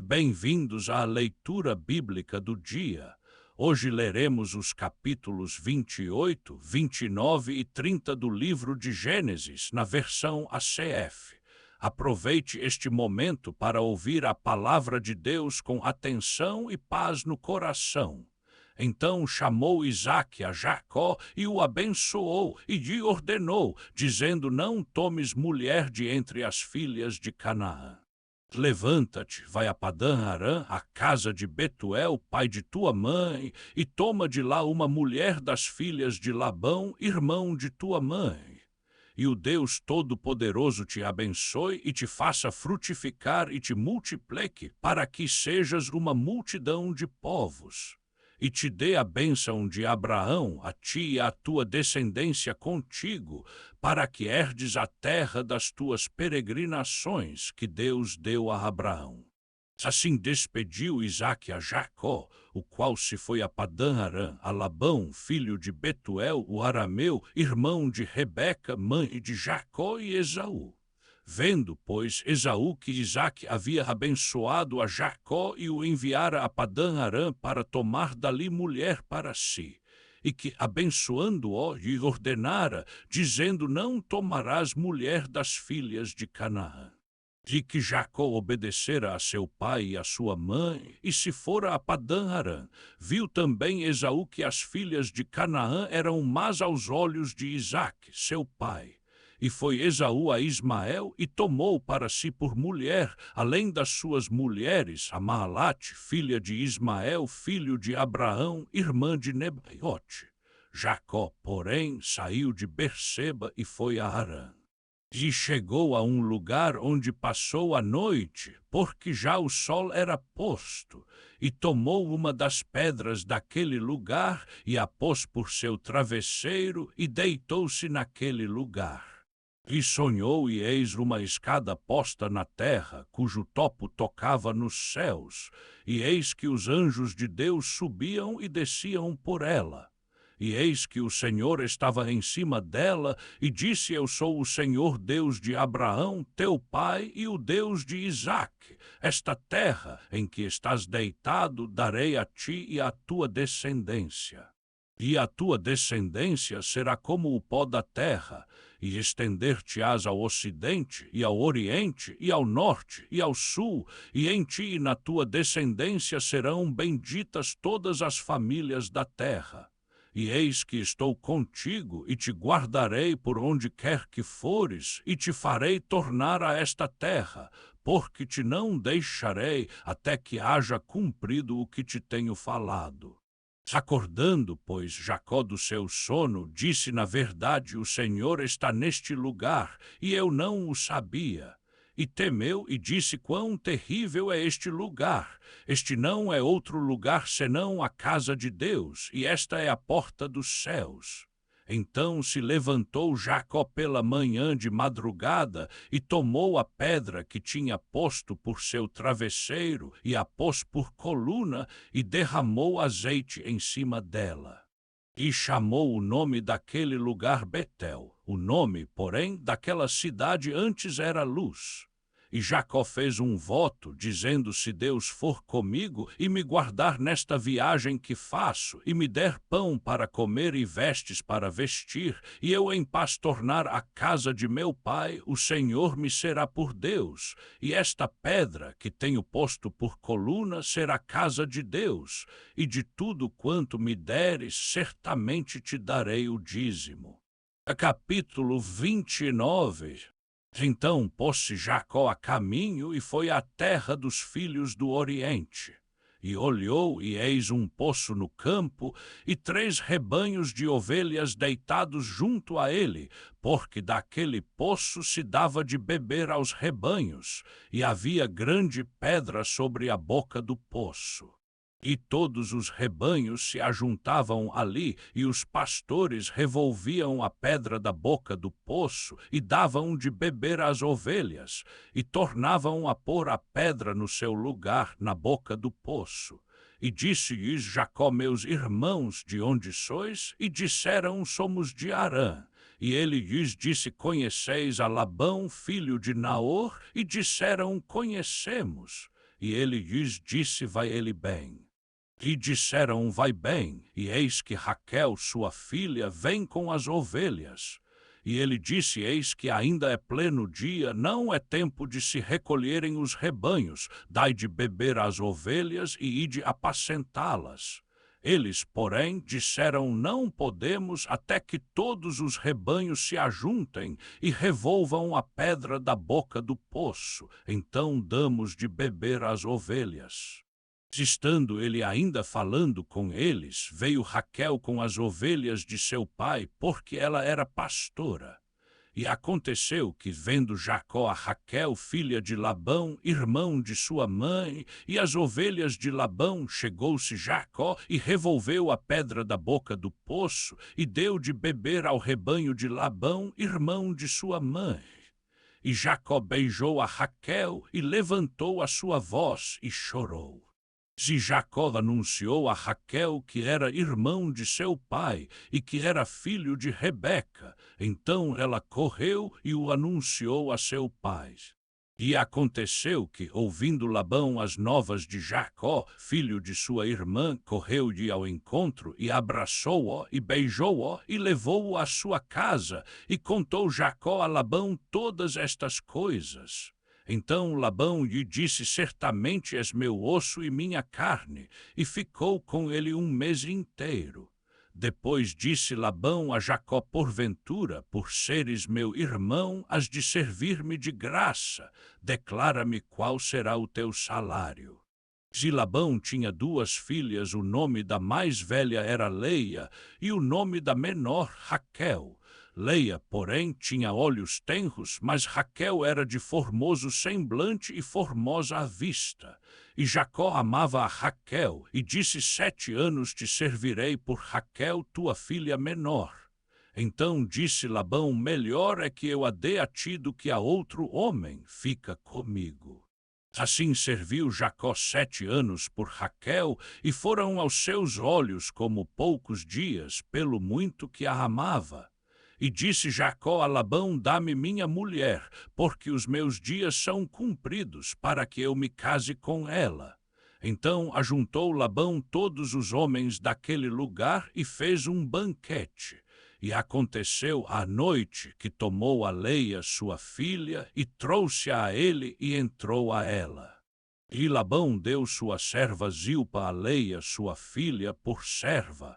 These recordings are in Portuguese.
bem-vindos à leitura bíblica do dia. Hoje leremos os capítulos 28, 29 e 30 do livro de Gênesis, na versão ACF. Aproveite este momento para ouvir a palavra de Deus com atenção e paz no coração. Então chamou Isaque a Jacó e o abençoou e lhe ordenou, dizendo: não tomes mulher de entre as filhas de Canaã. Levanta-te, vai a Padã-Arã, à casa de Betuel, pai de tua mãe, e toma de lá uma mulher das filhas de Labão, irmão de tua mãe. E o Deus Todo-Poderoso te abençoe e te faça frutificar e te multiplique, para que sejas uma multidão de povos. E te dê a bênção de Abraão, a ti e à tua descendência contigo, para que herdes a terra das tuas peregrinações que Deus deu a Abraão. Assim despediu Isaque a Jacó, o qual se foi a Padã-Arã, a Labão, filho de Betuel, o arameu, irmão de Rebeca, mãe de Jacó e Esaú. Vendo, pois, Esaú que Isaque havia abençoado a Jacó e o enviara a Padã-Arã para tomar dali mulher para si, e que, abençoando-o, lhe ordenara, dizendo: não tomarás mulher das filhas de Canaã. De que Jacó obedecera a seu pai e a sua mãe, e se fora a Padã-Arã, viu também Esaú que as filhas de Canaã eram más aos olhos de Isaque, seu pai. E foi Esaú a Ismael e tomou para si por mulher, além das suas mulheres, a Maalate, filha de Ismael, filho de Abraão, irmã de Nebaiote. Jacó, porém, saiu de Berseba e foi a Harã. E chegou a um lugar onde passou a noite, porque já o sol era posto, e tomou uma das pedras daquele lugar e a pôs por seu travesseiro e deitou-se naquele lugar. E sonhou, e eis uma escada posta na terra, cujo topo tocava nos céus, e eis que os anjos de Deus subiam e desciam por ela. E eis que o Senhor estava em cima dela, e disse: eu sou o Senhor Deus de Abraão, teu pai, e o Deus de Isaque. Esta terra em que estás deitado darei a ti e à tua descendência. E a tua descendência será como o pó da terra, e estender-te-ás ao ocidente, e ao oriente, e ao norte, e ao sul, e em ti e na tua descendência serão benditas todas as famílias da terra. E eis que estou contigo, e te guardarei por onde quer que fores, e te farei tornar a esta terra, porque te não deixarei até que haja cumprido o que te tenho falado. Acordando, pois, Jacó do seu sono, disse: na verdade, o Senhor está neste lugar, e eu não o sabia. E temeu e disse: quão terrível é este lugar! Este não é outro lugar senão a casa de Deus, e esta é a porta dos céus. Então se levantou Jacó pela manhã de madrugada e tomou a pedra que tinha posto por seu travesseiro e a pôs por coluna e derramou azeite em cima dela. E chamou o nome daquele lugar Betel. O nome, porém, daquela cidade antes era Luz. E Jacó fez um voto, dizendo: se Deus for comigo e me guardar nesta viagem que faço, e me der pão para comer e vestes para vestir, e eu em paz tornar à casa de meu pai, o Senhor me será por Deus, e esta pedra que tenho posto por coluna será casa de Deus, e de tudo quanto me deres, certamente te darei o dízimo. Capítulo 29. Então pôs-se Jacó a caminho e foi à terra dos filhos do Oriente. E olhou, e eis um poço no campo, e 3 rebanhos de ovelhas deitados junto a ele, porque daquele poço se dava de beber aos rebanhos, e havia grande pedra sobre a boca do poço. E todos os rebanhos se ajuntavam ali, e os pastores revolviam a pedra da boca do poço, e davam de beber às ovelhas, e tornavam a pôr a pedra no seu lugar, na boca do poço. E disse-lhes Jacó: meus irmãos, de onde sois? E disseram: somos de Harã. E ele lhes disse: conheceis a Labão, filho de Naor? E disseram: conhecemos. E ele lhes disse: vai ele bem. E disseram: vai bem, e eis que Raquel, sua filha, vem com as ovelhas. E ele disse: eis que ainda é pleno dia, não é tempo de se recolherem os rebanhos, dai de beber às ovelhas e ide apacentá-las. Eles, porém, disseram: não podemos até que todos os rebanhos se ajuntem e revolvam a pedra da boca do poço, então damos de beber às ovelhas. Estando ele ainda falando com eles, veio Raquel com as ovelhas de seu pai, porque ela era pastora. E aconteceu que, vendo Jacó a Raquel, filha de Labão, irmão de sua mãe, e as ovelhas de Labão, chegou-se Jacó e revolveu a pedra da boca do poço, e deu de beber ao rebanho de Labão, irmão de sua mãe. E Jacó beijou a Raquel e levantou a sua voz e chorou. E Jacó anunciou a Raquel que era irmão de seu pai e que era filho de Rebeca. Então ela correu e o anunciou a seu pai. E aconteceu que, ouvindo Labão as novas de Jacó, filho de sua irmã, correu-lhe ao encontro e abraçou-o e beijou-o e levou-o à sua casa. E contou Jacó a Labão todas estas coisas. Então Labão lhe disse: certamente és meu osso e minha carne, e ficou com ele um mês inteiro. Depois disse Labão a Jacó: porventura, por seres meu irmão, has de servir-me de graça, declara-me qual será o teu salário. E Labão tinha 2 filhas, o nome da mais velha era Leia, e o nome da menor Raquel. Leia, porém, tinha olhos tenros, mas Raquel era de formoso semblante e formosa à vista. E Jacó amava a Raquel, e disse: 7 anos te servirei por Raquel, tua filha menor. Então disse Labão: melhor é que eu a dê a ti do que a outro homem, fica comigo. Assim serviu Jacó 7 anos por Raquel, e foram aos seus olhos como poucos dias, pelo muito que a amava. E disse Jacó a Labão: dá-me minha mulher, porque os meus dias são cumpridos, para que eu me case com ela. Então ajuntou Labão todos os homens daquele lugar e fez um banquete. E aconteceu à noite que tomou a Leia, sua filha, e trouxe-a a ele e entrou a ela. E Labão deu sua serva Zilpa a Leia, sua filha, por serva.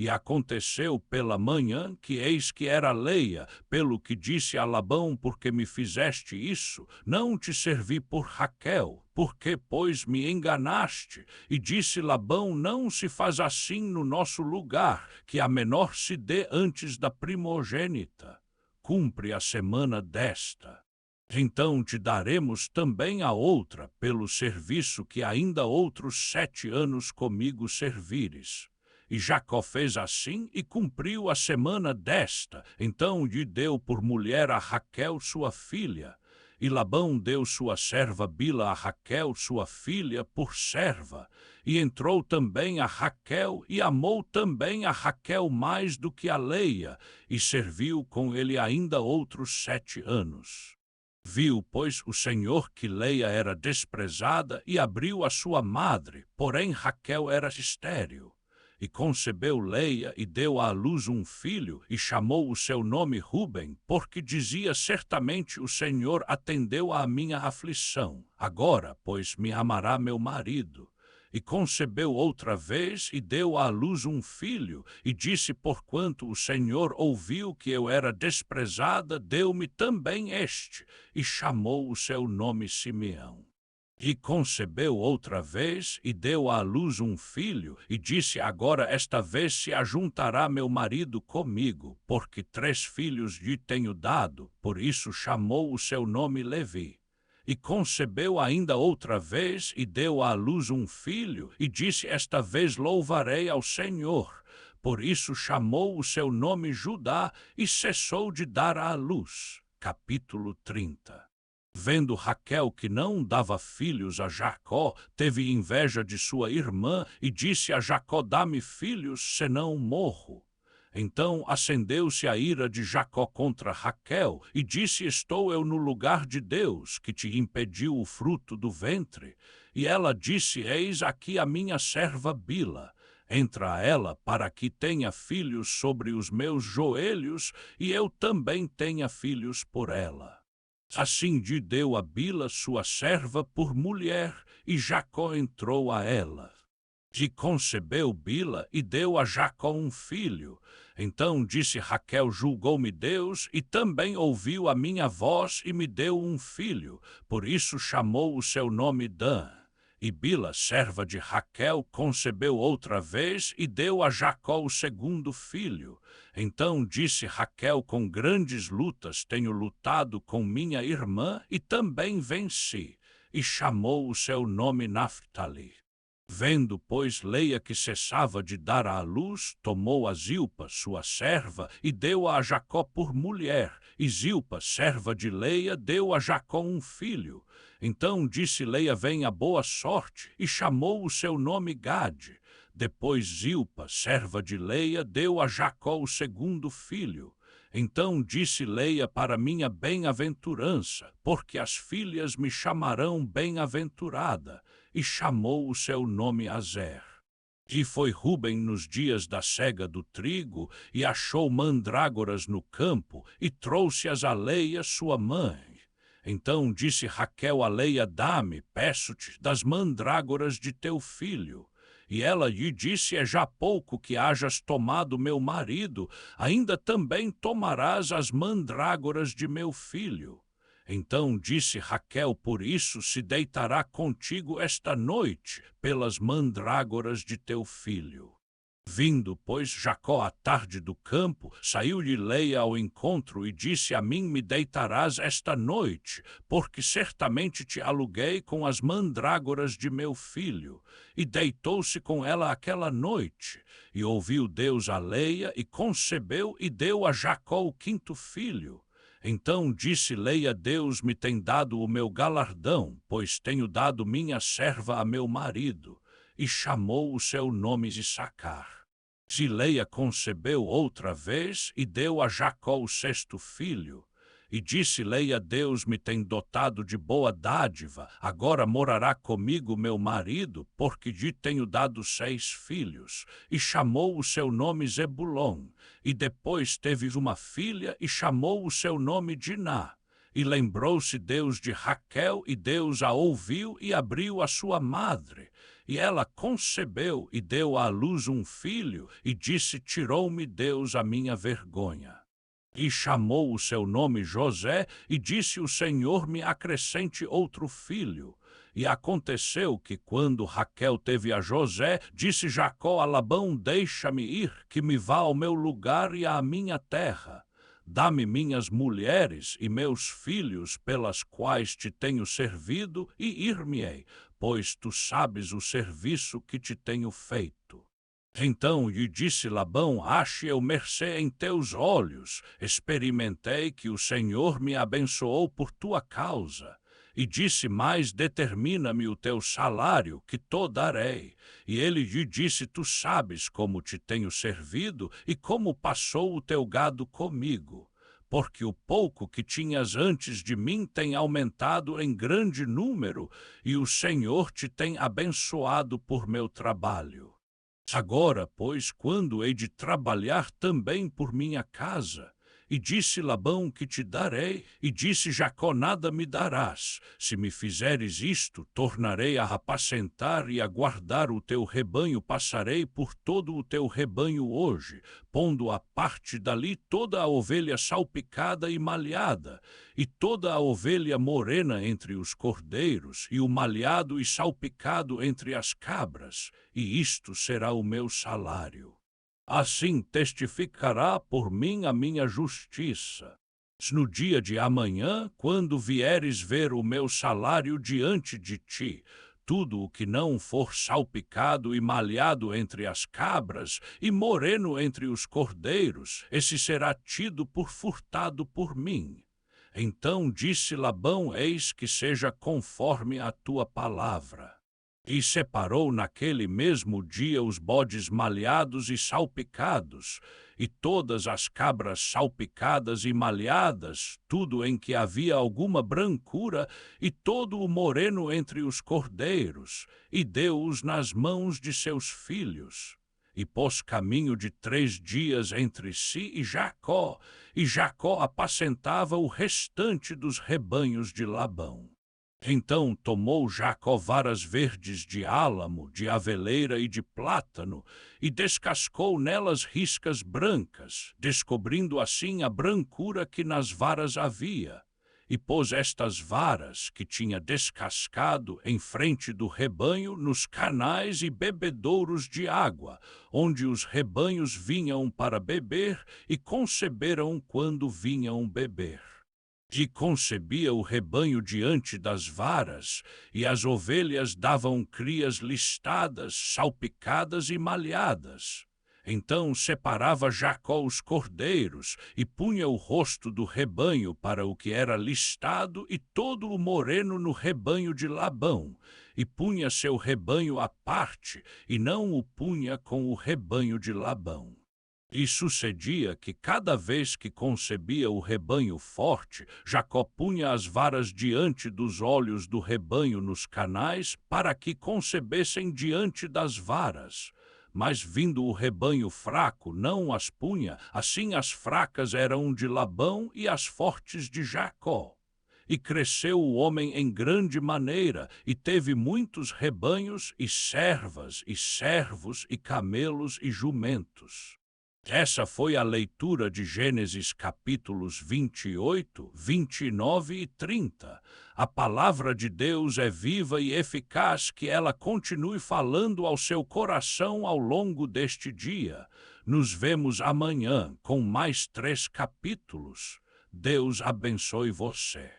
E aconteceu pela manhã que eis que era Leia, pelo que disse a Labão: porque me fizeste isso, não te servi por Raquel, porque, pois, me enganaste. E disse Labão: não se faz assim no nosso lugar, que a menor se dê antes da primogênita. Cumpre a semana desta. Então te daremos também a outra, pelo serviço que ainda outros 7 anos comigo servires. E Jacó fez assim e cumpriu a semana desta. Então lhe deu por mulher a Raquel, sua filha. E Labão deu sua serva Bila a Raquel, sua filha, por serva. E entrou também a Raquel, e amou também a Raquel mais do que a Leia, e serviu com ele ainda outros 7 anos. Viu, pois, o Senhor que Leia era desprezada, e abriu a sua madre, porém Raquel era estéril. E concebeu Leia e deu à luz um filho, e chamou o seu nome Ruben, porque dizia: certamente o Senhor atendeu à minha aflição. Agora, pois, me amará meu marido. E concebeu outra vez e deu à luz um filho, e disse: porquanto o Senhor ouviu que eu era desprezada, deu-me também este, e chamou o seu nome Simeão. E concebeu outra vez, e deu à luz um filho, e disse: agora esta vez se ajuntará meu marido comigo, porque 3 filhos lhe tenho dado, por isso chamou o seu nome Levi. E concebeu ainda outra vez, e deu à luz um filho, e disse: esta vez louvarei ao Senhor. Por isso chamou o seu nome Judá, e cessou de dar à luz. Capítulo 30. Vendo Raquel que não dava filhos a Jacó, teve inveja de sua irmã e disse a Jacó: dá-me filhos, senão morro. Então acendeu-se a ira de Jacó contra Raquel e disse: estou eu no lugar de Deus, que te impediu o fruto do ventre? E ela disse: Eis aqui a minha serva Bila. Entra ela para que tenha filhos sobre os meus joelhos, e eu também tenha filhos por ela. Assim lhe deu a Bila sua serva por mulher, e Jacó entrou a ela. E concebeu Bila, e deu a Jacó um filho. Então disse Raquel: julgou-me Deus, e também ouviu a minha voz, e me deu um filho. Por isso chamou o seu nome Dan. E Bila, serva de Raquel, concebeu outra vez, e deu a Jacó o segundo filho. Então disse Raquel: com grandes lutas tenho lutado com minha irmã, e também venci. E chamou o seu nome Naftali. Vendo, pois, Leia que cessava de dar à luz, tomou a Zilpa, sua serva, e deu-a a Jacó por mulher. E Zilpa, serva de Leia, deu a Jacó um filho. Então disse Leia: venha boa sorte, e chamou o seu nome Gade. Depois Zilpa, serva de Leia, deu a Jacó o segundo filho. Então disse Leia: para minha bem-aventurança, porque as filhas me chamarão bem-aventurada. E chamou o seu nome Azer. E foi Ruben nos dias da cega do trigo, e achou mandrágoras no campo, e trouxe-as a Leia, sua mãe. Então disse Raquel a Leia: dá-me, peço-te, das mandrágoras de teu filho. E ela lhe disse: é já pouco que hajas tomado meu marido, ainda também tomarás as mandrágoras de meu filho. Então disse Raquel: por isso se deitará contigo esta noite, pelas mandrágoras de teu filho. Vindo, pois, Jacó à tarde do campo, saiu-lhe Leia ao encontro e disse: a mim me deitarás esta noite, porque certamente te aluguei com as mandrágoras de meu filho. E deitou-se com ela aquela noite. E ouviu Deus a Leia, e concebeu, e deu a Jacó o quinto filho. Então disse Leia: Deus me tem dado o meu galardão, pois tenho dado minha serva a meu marido. E chamou o seu nome Issacar. E Leia concebeu outra vez, e deu a Jacó o sexto filho. E disse Leia: Deus me tem dotado de boa dádiva, agora morará comigo meu marido, porque lhe tenho dado 6 filhos. E chamou o seu nome Zebulon. E depois teve uma filha, e chamou o seu nome Diná. E lembrou-se Deus de Raquel, e Deus a ouviu, e abriu a sua madre. E ela concebeu, e deu à luz um filho, e disse: tirou-me Deus a minha vergonha. E chamou o seu nome José, e disse: o Senhor me acrescente outro filho. E aconteceu que, quando Raquel teve a José, disse Jacó a Labão: deixa-me ir, que me vá ao meu lugar e à minha terra. Dá-me minhas mulheres e meus filhos, pelas quais te tenho servido, e ir-me-ei, pois tu sabes o serviço que te tenho feito. Então lhe disse Labão: ache eu mercê em teus olhos, experimentei que o Senhor me abençoou por tua causa. E disse mais: determina-me o teu salário, que to darei. E ele lhe disse: tu sabes como te tenho servido, e como passou o teu gado comigo. Porque o pouco que tinhas antes de mim tem aumentado em grande número, e o Senhor te tem abençoado por meu trabalho. Agora, pois, quando hei de trabalhar também por minha casa? E disse Labão: que te darei? E disse Jacó: nada me darás. Se me fizeres isto, tornarei a apacentar e a guardar o teu rebanho, passarei por todo o teu rebanho hoje, pondo à parte dali toda a ovelha salpicada e malhada, e toda a ovelha morena entre os cordeiros, e o malhado e salpicado entre as cabras, e isto será o meu salário. Assim testificará por mim a minha justiça. No dia de amanhã, quando vieres ver o meu salário diante de ti, tudo o que não for salpicado e malhado entre as cabras, e moreno entre os cordeiros, esse será tido por furtado por mim. Então disse Labão: eis que seja conforme a tua palavra. E separou naquele mesmo dia os bodes malhados e salpicados, e todas as cabras salpicadas e malhadas, tudo em que havia alguma brancura, e todo o moreno entre os cordeiros, e deu-os nas mãos de seus filhos. E pôs caminho de 3 dias entre si e Jacó apacentava o restante dos rebanhos de Labão. Então tomou Jacó varas verdes de álamo, de aveleira e de plátano, e descascou nelas riscas brancas, descobrindo assim a brancura que nas varas havia. E pôs estas varas, que tinha descascado, em frente do rebanho, nos canais e bebedouros de água, onde os rebanhos vinham para beber e conceberam quando vinham beber. E concebia o rebanho diante das varas, e as ovelhas davam crias listadas, salpicadas e malhadas. Então separava Jacó os cordeiros, e punha o rosto do rebanho para o que era listado, e todo o moreno no rebanho de Labão, e punha seu rebanho à parte, e não o punha com o rebanho de Labão. E sucedia que cada vez que concebia o rebanho forte, Jacó punha as varas diante dos olhos do rebanho nos canais, para que concebessem diante das varas. Mas vindo o rebanho fraco, não as punha, assim as fracas eram de Labão e as fortes de Jacó. E cresceu o homem em grande maneira, e teve muitos rebanhos, e servas, e servos, e camelos, e jumentos. Essa foi a leitura de Gênesis capítulos 28, 29 e 30. A palavra de Deus é viva e eficaz, que ela continue falando ao seu coração ao longo deste dia. Nos vemos amanhã com mais 3 capítulos. Deus abençoe você.